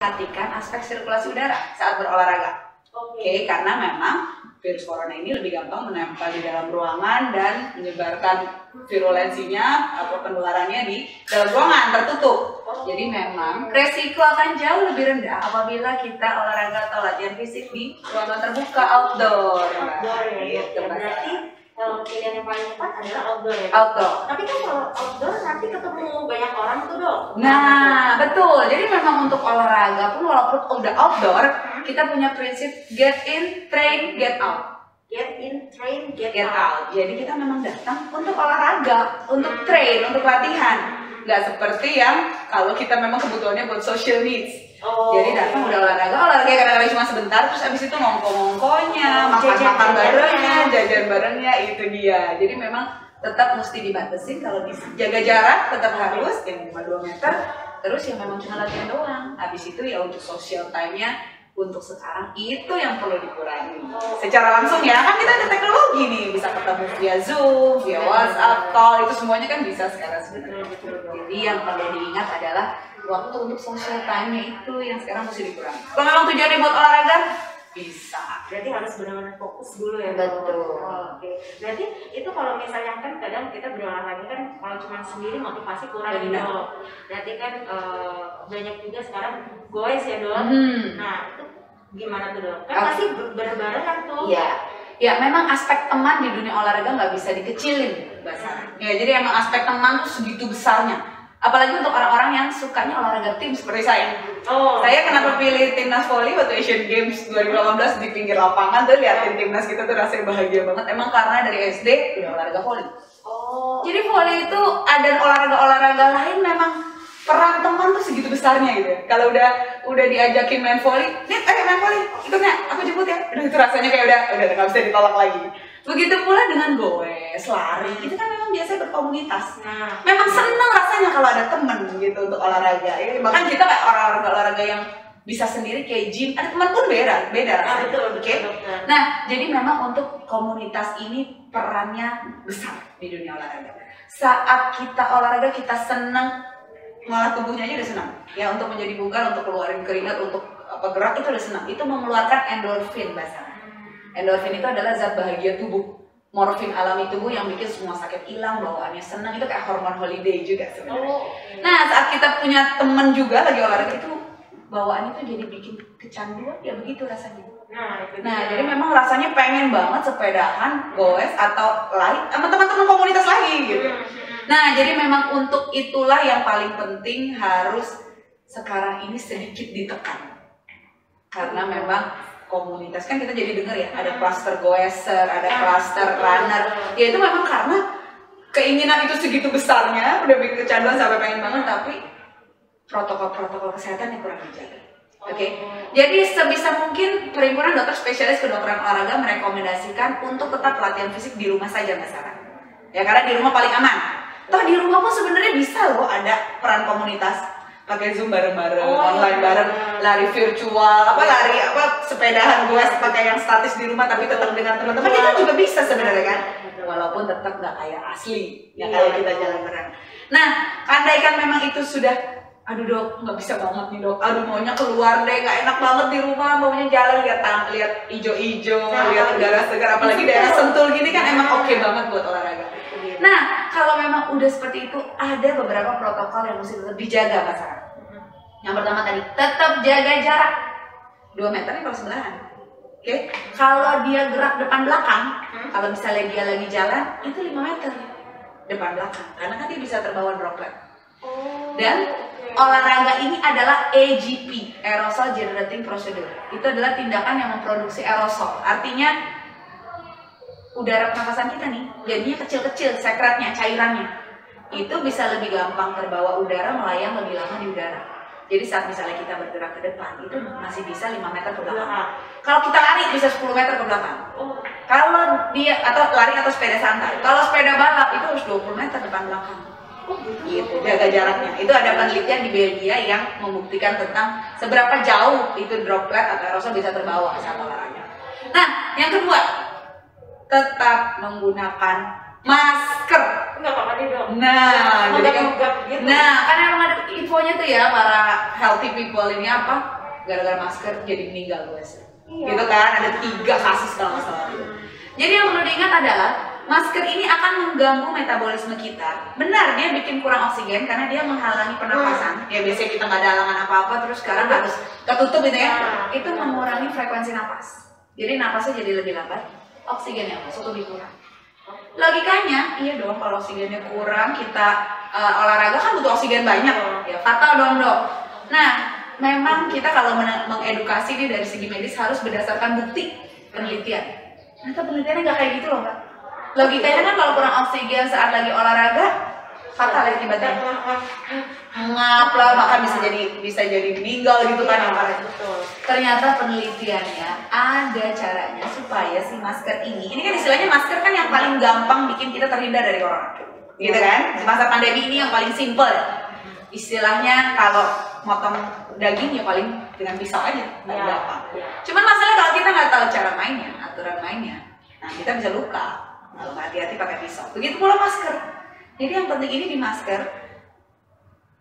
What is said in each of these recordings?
perhatikan aspek sirkulasi udara saat berolahraga. Oke, karena memang virus corona ini lebih gampang menempel di dalam ruangan dan menyebarkan virulensinya atau penularannya di dalam ruangan tertutup. Jadi memang resiko akan jauh lebih rendah apabila kita olahraga atau latihan fisik di ruangan terbuka outdoor. Gitu. Berarti pilihan yang paling tepat adalah outdoor ya? Outdoor. Tapi kan kalau outdoor nanti ketemu banyak orang tuh dok. Nah, betul. Jadi memang untuk olahraga pun walaupun udah outdoor, kita punya prinsip get in, train, get out. Get in, train, get out. Jadi kita memang datang untuk olahraga, untuk train, untuk latihan. Nggak seperti yang kalau kita memang kebutuhannya buat social needs. Jadi datang udah olahraga kadang-kadang cuma sebentar, terus abis itu ngongko-ngongkonya, makan-makan barengnya, jajan barengnya, itu dia. Jadi memang tetap mesti dibatasin, kalau jaga jarak tetap harus yang 2 meter, terus yang memang cuma latihan doang. Habis itu ya untuk social time-nya untuk sekarang itu yang perlu dikurangi. Secara langsung ya, kan kita ada teknologi nih, bisa ketemu via Zoom, via WhatsApp, call, itu semuanya kan bisa sekarang sebenarnya. Jadi yang perlu diingat adalah waktu untuk social time-nya itu yang sekarang mesti dikurangi. Kalau memang tujuannya buat olahraga, bisa. Berarti harus benar-benar fokus dulu ya. Betul. Oke. Berarti itu kalau misalnya kan kadang kita berolahraga kan kalau cuma sendiri motivasi kurang gitu. Berarti kan banyak juga sekarang goes ya dok. Nah itu gimana tuh dok? Kan pasti bareng-bareng kan tuh. Iya. Ya memang aspek teman di dunia olahraga nggak bisa dikecilin bahasa. Ya jadi emang aspek teman tuh segitu besarnya. Apalagi untuk orang-orang yang sukanya olahraga tim seperti saya. Saya kenapa pilih timnas volley waktu Asian Games 2018 di pinggir lapangan tuh liatin timnas kita tuh rasanya bahagia banget. Emang karena dari SD udah olahraga volley. Jadi volley itu ada olahraga lain memang peran teman tuh segitu besarnya gitu ya. Kalau udah diajakin main volley, nih main volley, ikutnya aku jemput ya. Udah itu rasanya kayak udah nggak bisa ditolak lagi. Begitu pula dengan goes, lari, itu kan memang biasanya berkomunitas. Memang seneng rasanya kalau ada temen gitu untuk olahraga. Ya, bahkan kita kayak olahraga yang bisa sendiri kayak gym, ada teman pun beda rasanya. Betul. Nah, jadi memang untuk komunitas ini perannya besar di dunia olahraga. Saat kita olahraga kita seneng, malah tubuhnya aja udah senang. Ya untuk menjadi bugar, untuk keluarin keringat, untuk gerak itu udah senang. Itu mengeluarkan endorfin bahasanya. Endorfin itu adalah zat bahagia tubuh, morfin alami tubuh yang bikin semua sakit hilang, bawaannya senang, itu kayak hormon holiday juga sebenarnya. Nah saat kita punya temen juga lagi olahraga itu bawaannya tuh jadi bikin kecanduan, ya begitu rasanya. Nah jadi memang rasanya pengen banget sepedahan, goes atau lari sama teman-teman komunitas lagi gitu. Nah jadi memang untuk itulah yang paling penting harus sekarang ini sedikit ditekan, karena memang komunitas kan kita jadi dengar ya ada klaster goeser, ada klaster runner. Ya itu memang karena keinginan itu segitu besarnya, udah bikin kecanduan sampai pengen banget, tapi protokol kesehatan yang kurang dijaga. Oke. Jadi sebisa mungkin perhimpunan dokter spesialis kedokteran olahraga merekomendasikan untuk tetap latihan fisik di rumah saja Mbak Sarah. Ya karena di rumah paling aman. Toh di rumah pun sebenarnya bisa loh ada peran komunitas. Pakai Zoom bareng-bareng, online bareng, lari virtual, sepedahan gue pakai yang statis di rumah tapi tetap dengan teman-teman, itu juga bisa sebenarnya kan, walaupun tetap nggak kayak asli yang kayak kita jalan bareng. Nah, andaikan memang itu sudah, aduh dok, nggak bisa banget nih dok, aduh maunya keluar deh, nggak enak banget di rumah, maunya jalan lihat ijo-ijo, lihat udara segar, apalagi daerah Sentul gini kan emang oke banget buat olahraga. Nah, kalau memang udah seperti itu, ada beberapa protokol yang mesti tetap dijaga, Mas Sarah. Yang pertama tadi, tetap jaga jarak 2 meter nih kalau sebelahan. Oke? Kalau dia gerak depan belakang, kalau misalnya dia lagi jalan, itu 5 meter depan belakang. Karena kan dia bisa terbawa droplet. Dan olahraga ini adalah AGP, Aerosol Generating Procedure. Itu adalah tindakan yang memproduksi aerosol. Artinya udara pernafasan kita nih jadinya kecil-kecil, sekretnya, cairannya itu bisa lebih gampang terbawa udara, melayang lebih lama di udara. Jadi saat misalnya kita bergerak ke depan itu masih bisa 5 meter ke belakang. Kalau kita lari bisa 10 meter ke belakang. Kalau dia atau lari atau sepeda santai. Kalau sepeda balap itu harus 20 meter depan belakang. Gitu, jaga jaraknya. Itu ada penelitian di Belgia yang membuktikan tentang seberapa jauh itu droplet atau aerosol bisa terbawa saat olahraga. Nah, yang kedua, tetap menggunakan masker. nggak apa-apa deh dong. Nah, jadi kan, gitu. nah kan emang ada infonya tuh ya para healthy people ini apa? Gara-gara masker jadi meninggal guys. Iya. Gitu kan, ada 3 kasus kalau nggak salah. Jadi yang perlu diingat adalah masker ini akan mengganggu metabolisme kita. Benar, dia bikin kurang oksigen karena dia menghalangi pernapasan. Ya biasanya kita nggak ada halangan apa-apa, terus sekarang harus ketutup gitu ya. Itu mengurangi frekuensi napas. Jadi napasnya jadi lebih lambat, oksigen yang masuk lebih kurang. Logikanya, iya dong kalau oksigennya kurang, kita olahraga kan butuh oksigen banyak. Ya fatal dong dok. Nah, memang kita kalau mengedukasi ini dari segi medis harus berdasarkan bukti penelitian. Ternyata penelitiannya nggak kayak gitu loh mbak. Logikanya kan kalau kurang oksigen saat lagi olahraga fatal ya akibatnya. Ngap lah, bahkan bisa jadi meninggal gitu kan yang parah. Ternyata penelitiannya ada caranya supaya si masker ini kan istilahnya masker kan yang paling gampang bikin kita terhindar dari corona, gitu kan? Di masa pandemi ini yang paling simple. Istilahnya kalau motong daging ya paling dengan pisau aja, paling gampang. Cuman masalah kalau kita nggak tahu cara mainnya, aturan mainnya, nah kita bisa luka. Kalau hati-hati pakai pisau. Begitu pula masker. Jadi yang penting ini di masker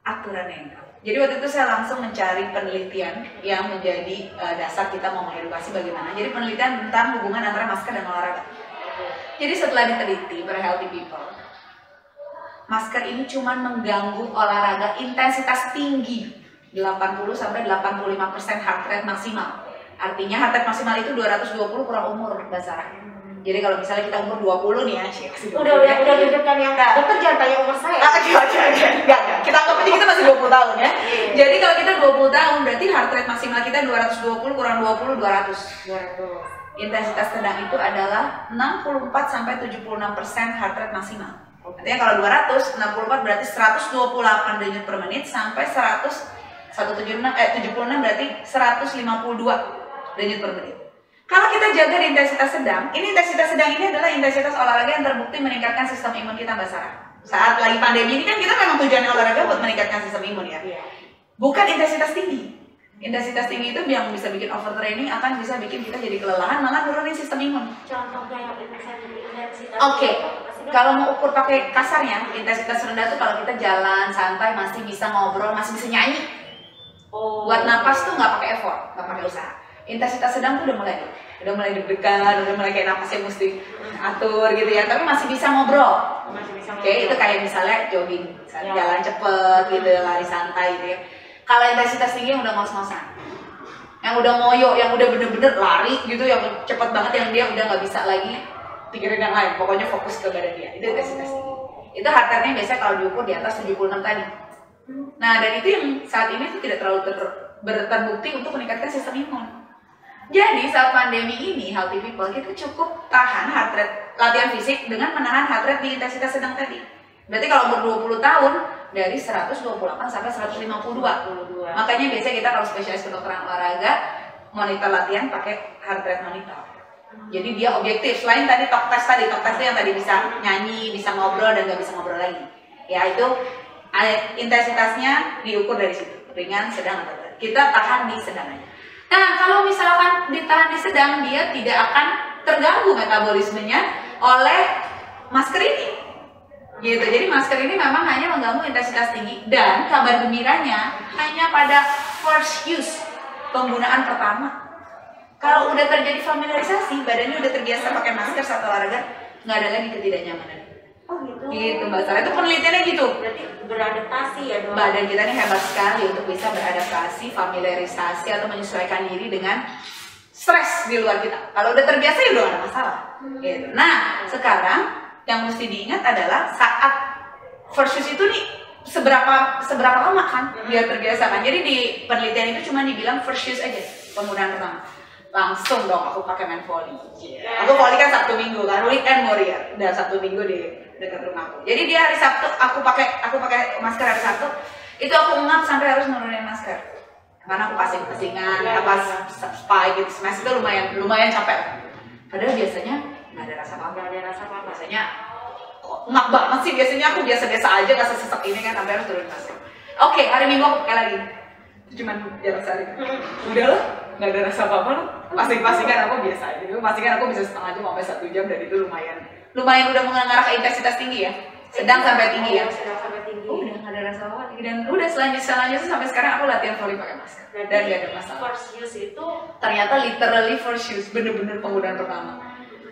aturannya yang tahu. Jadi waktu itu saya langsung mencari penelitian yang menjadi dasar kita mau mengedukasi bagaimana. Jadi penelitian tentang hubungan antara masker dan olahraga. Jadi setelah diteliti para healthy people, masker ini cuma mengganggu olahraga intensitas tinggi 80-85% heart rate maksimal. Artinya heart rate maksimal itu 220 kurang umur Basara. Jadi kalau misalnya kita umur 20 nih ya, udah deg-degan yang dokter jangan tanya umur saya. Enggak. Kita anggap aja kita masih 20 tahun ya. Jadi kalau kita 20 tahun berarti heart rate maksimal kita 220 kurang 20 200. Intensitas sedang itu adalah 64-76% heart rate maksimal. Artinya kalau 264 berarti 128 denyut per menit sampai 76 berarti 152 denyut per menit. Kalau kita jaga di intensitas sedang ini adalah intensitas olahraga yang terbukti meningkatkan sistem imun kita Mbak Sarah. Saat lagi pandemi ini kan kita memang tujuannya olahraga buat meningkatkan sistem imun ya. Bukan intensitas tinggi. Intensitas tinggi itu yang bisa bikin overtraining, akan bisa bikin kita jadi kelelahan, malah nurunin sistem imun. Contohnya yang intensitas. Oke. Kalau mau ukur pakai kasarnya, intensitas rendah tuh kalau kita jalan santai masih bisa ngobrol, masih bisa nyanyi. Buat napas tuh nggak pakai effort, nggak pakai usaha. Intensitas sedang tuh udah mulai deg-degan, udah mulai kayak napasnya mesti atur gitu ya, tapi masih bisa ngobrol. Oke, itu kayak misalnya jogging, misalnya jalan cepet gitu, lari santai gitu ya. Kalau intensitas tinggi yang udah ngos-ngosan, yang udah ngoyo, yang udah bener-bener lari gitu, yang cepet banget, yang dia udah nggak bisa lagi pikirin yang lain, pokoknya fokus ke badan dia, itu intensitas tinggi. Itu heart rate-nya biasanya kalau diukur di atas 76 tadi. Nah, dan itu yang saat ini tuh tidak terlalu terbukti untuk meningkatkan sistem imun. Jadi saat pandemi ini, healthy people kita cukup tahan heart rate latihan fisik dengan menahan heart rate di intensitas sedang tadi. Berarti kalau umur 20 tahun dari 128 sampai 152. Makanya biasanya kita kalau spesialis kedokteran olahraga monitor latihan pakai heart rate monitor. Jadi dia objektif. Selain tadi talk test itu yang tadi bisa nyanyi, bisa ngobrol dan nggak bisa ngobrol lagi. Ya itu intensitasnya diukur dari situ, ringan, sedang atau berat. Kita tahan di sedang aja. Nah, kalau misalkan ditahan di sedang, dia tidak akan terganggu metabolismenya oleh masker ini. Gitu. Jadi masker ini memang hanya mengganggu intensitas tinggi, dan kabar gembiranya hanya pada first use, penggunaan pertama. Kalau udah terjadi familiarisasi, badannya udah terbiasa pakai masker saat olahraga, nggak ada lagi ketidaknyamanan. Gitu Mbak Sarah, itu penelitiannya gitu. Berarti beradaptasi ya dong. Badan kita ini hebat sekali untuk bisa beradaptasi, familiarisasi atau menyesuaikan diri dengan stres di luar kita. Kalau udah terbiasa ya udah gak ada masalah. Gitu. Nah, sekarang yang mesti diingat adalah saat first use itu nih seberapa lama kan biar terbiasa kan. Jadi di penelitian itu cuma dibilang first use aja, penggunaan pertama. Langsung dong aku pakai main volley. Aku volley kan Sabtu Minggu kan, weekend warrior. Dan Sabtu Minggu di dekat rumahku. Jadi dia hari Sabtu aku pakai masker hari Sabtu. Itu aku ngap sampai harus nurunin masker. Karena aku pasing-pasingan, spike gitu, smash itu lumayan capek. Padahal biasanya nggak ada rasa apa-apa. Biasanya kok ngap banget sih, biasanya aku biasa-biasa aja, nggak sesek ini kan, sampai harus turunin masker. Oke, hari Minggu aku pakai lagi. Cuman jalan sehari. Udahlah, nggak ada rasa apa-apa loh. Pasing-pasingan aku biasa aja. Pasingan aku bisa setengah jam sampai 1 jam, dan itu lumayan udah mengarah ke intensitas tinggi ya. sedang sampai tinggi ya. Sedang sampai tinggi. Udah nggak ada rasa apa lagi, dan udah selanjutnya sampai sekarang aku latihan volley pakai masker dan nggak ada masalah. First use itu ternyata literally first use, bener-bener penggunaan pertama.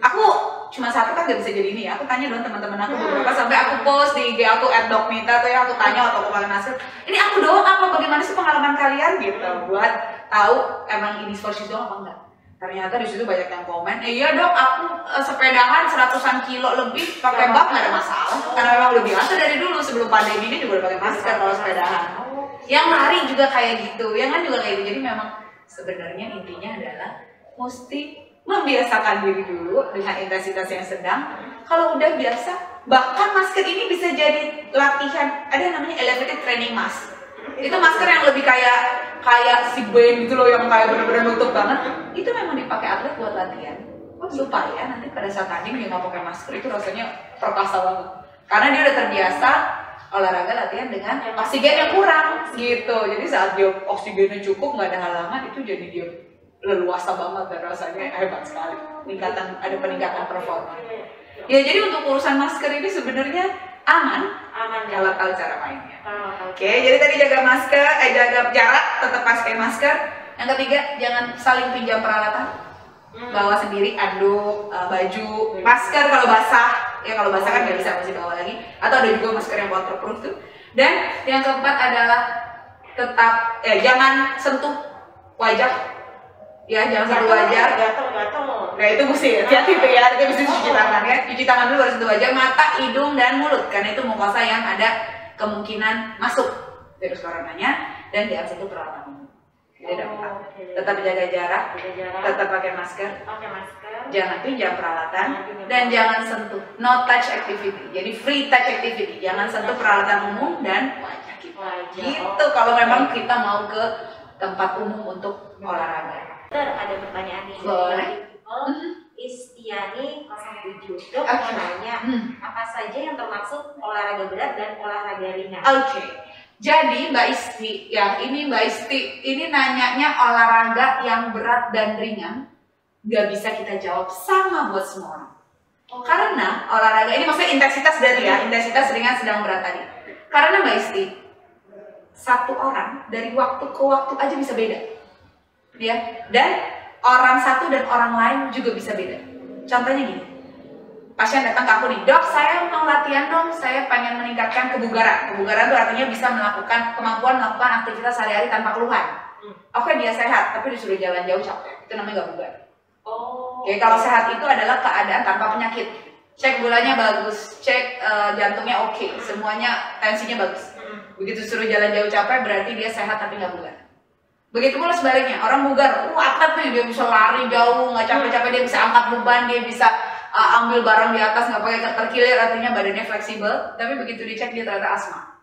Aku cuma satu kan gak bisa jadi ini ya. Aku tanya dong teman-teman aku beberapa, sampai aku post di IG aku @dokmita tuh ya, aku tanya waktu aku pakai masker. Ini aku doang apa? Bagaimana sih pengalaman kalian gitu? Buat tahu emang ini first use doang apa enggak. Ternyata di situ banyak yang komen, iya dok, aku sepedahan 100-an kilo lebih pakai bak nggak ada masalah. Karena memang udah biasa dari dulu sebelum pandemi ini juga udah pakai masker kalau sepedahan. Yang lari juga kayak gitu, yang kan juga kayak gitu. Jadi memang sebenarnya intinya adalah mesti membiasakan diri dulu dengan intensitas yang sedang. Kalau udah biasa, bahkan masker ini bisa jadi latihan. Ada yang namanya elevated training mask. Itu masker yang lebih kayak si band gitu loh, yang kayak bener-bener nutup banget. Itu memang dipakai atlet buat latihan supaya nanti pada saat tanding dia nggak pakai masker itu rasanya perkasa banget. Karena dia udah terbiasa olahraga latihan dengan oksigen yang kurang gitu. Jadi saat dia oksigennya cukup, nggak ada halangan, itu jadi dia leluasa banget dan rasanya hebat sekali. Ada peningkatan performa. Ya jadi untuk urusan masker ini sebenarnya aman kalau tahu cara mainnya. Oke, jadi tadi jaga masker, jaga jarak, tetap pakai masker. Yang ketiga, jangan saling pinjam peralatan. Bawa sendiri anduk, baju, masker kalau basah. Ya kalau basah kan nggak bisa, masih bawa lagi. Atau ada juga masker yang waterproof tuh. Dan yang keempat adalah tetap jangan sentuh wajah. Ya, jangan sentuh wajah. Nah itu mesti hati-hati tuh ya, itu mesti cuci tangan ya. Cuci tangan dulu baru sentuh wajah, mata, hidung, dan mulut. Karena itu mukosa yang ada kemungkinan masuk virus coronanya. Dan jangan sentuh peralatan umum. Tetap jaga jarak, tetap pakai masker, jangan pinjam peralatan, dan jangan sentuh no touch activity. Jadi free touch activity, jangan sentuh peralatan umum dan wajah kita. Gitu kalau memang kita mau ke tempat umum untuk olahraga. Ada pertanyaan nih. Boleh. Istiani 07. Dok mau nanya, apa saja yang termasuk olahraga berat dan olahraga ringan? Jadi Mbak Isti, ya ini Mbak Isti, ini nanyanya olahraga yang berat dan ringan, gak bisa kita jawab sama buat semua orang. Karena olahraga ini maksudnya intensitas berarti ya, intensitas ringan sedang berat tadi. Karena Mbak Isti, satu orang dari waktu ke waktu aja bisa beda, ya. Dan orang satu dan orang lain juga bisa beda. Contohnya gini. Pasien datang ke aku nih, dok saya mau latihan dong, saya pengen meningkatkan kebugaran. Kebugaran itu artinya bisa kemampuan melakukan aktivitas sehari-hari tanpa keluhan. Oke, dia sehat, tapi disuruh jalan jauh capek, itu namanya gak bugar. Oke, kalau sehat itu adalah keadaan tanpa penyakit. Cek gulanya bagus, cek jantungnya oke, semuanya tensinya bagus. Begitu suruh jalan jauh capek berarti dia sehat tapi gak bugar. Begitu pula sebaliknya, orang bugar, atlet nih, dia bisa lari jauh, gak capek-capek, dia bisa angkat beban, dia bisa ambil barang di atas nggak pakai terkilir, artinya badannya fleksibel, tapi begitu dicek dia ternyata asma.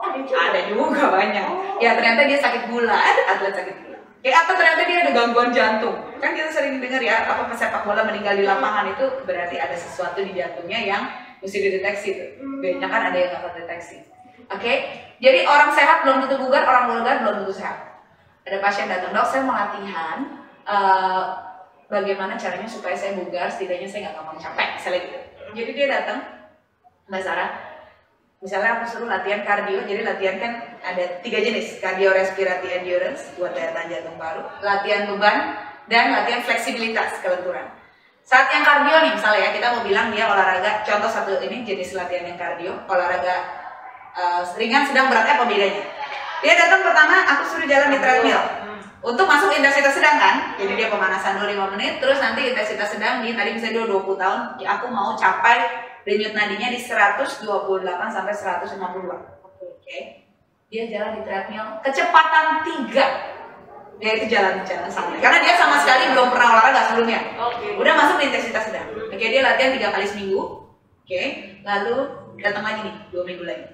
Ada juga banyak. Ya ternyata dia sakit gula, ada atlet sakit gula. Atau ternyata dia ada gangguan jantung. Kan kita sering dengar ya, apa pesepak bola meninggal di lapangan itu berarti ada sesuatu di jantungnya yang mesti dideteksi tuh. Banyak kan ada yang nggak terdeteksi. Jadi orang sehat belum tentu bugar, orang bugar belum tentu sehat. Ada pasien datang, dok saya mau latihan. Bagaimana caranya supaya saya bugar, setidaknya saya nggak gampang capek, misalnya gitu. Jadi dia datang, Mbak Sarah, misalnya aku suruh latihan kardio. Jadi latihan kan ada 3 jenis, cardiorespiratory endurance buat daya tahan jantung paru, latihan beban, dan latihan fleksibilitas kelenturan. Saat yang kardio nih, misalnya ya, kita mau bilang dia olahraga, contoh satu ini jenis latihan yang kardio, olahraga ringan, sedang, beratnya apa bedanya? Dia datang pertama, aku suruh jalan di treadmill. Untuk masuk intensitas sedang kan, jadi dia pemanasan dulu 5 menit, terus nanti intensitas sedang di tadi misalnya dia 20 tahun, ya aku mau capai denyut nadinya di 128 sampai 152. Dia jalan di treadmill, kecepatan 3. Dia itu jalan santai, karena dia sama sekali belum pernah olahraga sebelumnya. Udah masuk di intensitas sedang. Dia latihan 3 kali seminggu. Lalu datang lagi nih 2 minggu lagi.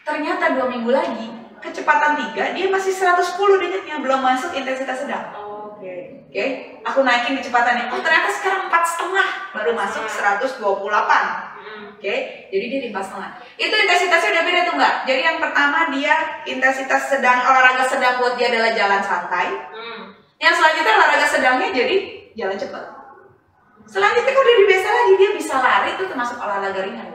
Ternyata 2 minggu lagi kecepatan 3, dia masih 110 denyutnya, belum masuk intensitas sedang. Aku naikin kecepatannya. Ternyata sekarang 4,5 baru masuk 128. Jadi dia di 4,5. Itu intensitasnya udah beda tuh nggak? Jadi yang pertama dia intensitas sedang, olahraga sedang buat dia adalah jalan santai. Yang selanjutnya olahraga sedangnya jadi jalan cepat. Selanjutnya kalau udah biasa lagi dia bisa lari, itu termasuk olahraga ringan.